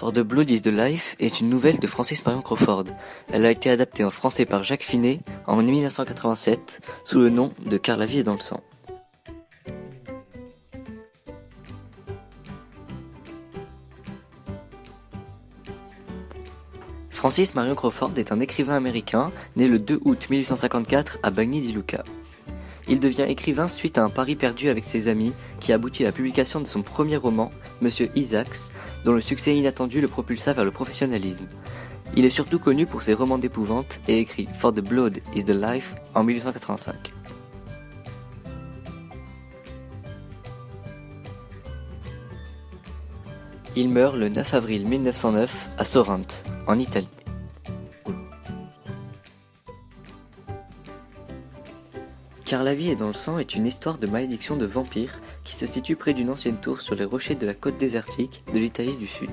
For the Blood is the Life est une nouvelle de Francis Marion Crawford. Elle a été adaptée en français par Jacques Finet en 1987 sous le nom de Car la vie est dans le sang. Francis Marion Crawford est un écrivain américain né le 2 août 1854 à Bagny-di-Lucca. Il devient écrivain suite à un pari perdu avec ses amis qui aboutit à la publication de son premier roman, Monsieur Isaacs, dont le succès inattendu le propulsa vers le professionnalisme. Il est surtout connu pour ses romans d'épouvante et écrit For the Blood is the Life en 1885. Il meurt le 9 avril 1909 à Sorrente, en Italie. Car la vie est dans le sang est une histoire de malédiction de vampires qui se situe près d'une ancienne tour sur les rochers de la côte désertique de l'Italie du Sud.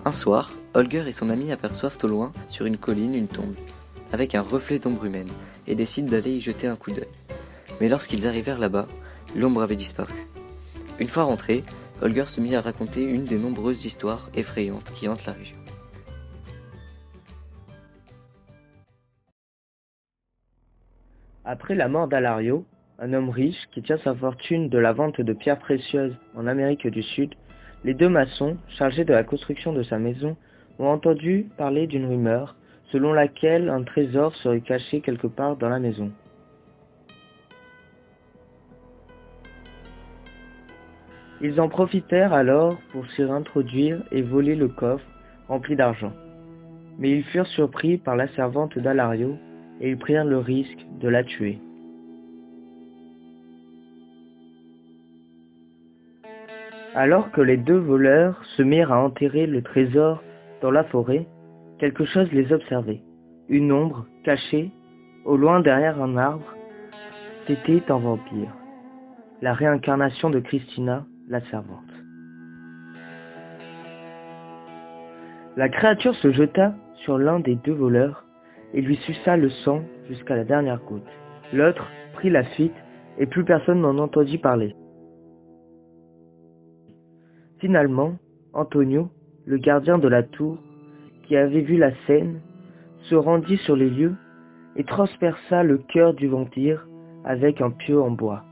Un soir, Holger et son ami aperçoivent au loin, sur une colline, une tombe, avec un reflet d'ombre humaine, et décident d'aller y jeter un coup d'œil. Mais lorsqu'ils arrivèrent là-bas, l'ombre avait disparu. Une fois rentré, Holger se mit à raconter une des nombreuses histoires effrayantes qui hantent la région. Après la mort d'Alario, un homme riche qui tient sa fortune de la vente de pierres précieuses en Amérique du Sud, les deux maçons, chargés de la construction de sa maison, ont entendu parler d'une rumeur selon laquelle un trésor serait caché quelque part dans la maison. Ils en profitèrent alors pour s'y introduire et voler le coffre rempli d'argent. Mais ils furent surpris par la servante d'Alario et ils prirent le risque de la tuer. Alors que les deux voleurs se mirent à enterrer le trésor dans la forêt, quelque chose les observait. Une ombre, cachée, au loin derrière un arbre, c'était un vampire, la réincarnation de Christina, la servante. La créature se jeta sur l'un des deux voleurs et lui suça le sang jusqu'à la dernière goutte. L'autre prit la fuite et plus personne n'en entendit parler. Finalement, Antonio, le gardien de la tour, qui avait vu la scène, se rendit sur les lieux et transperça le cœur du vampire avec un pieu en bois.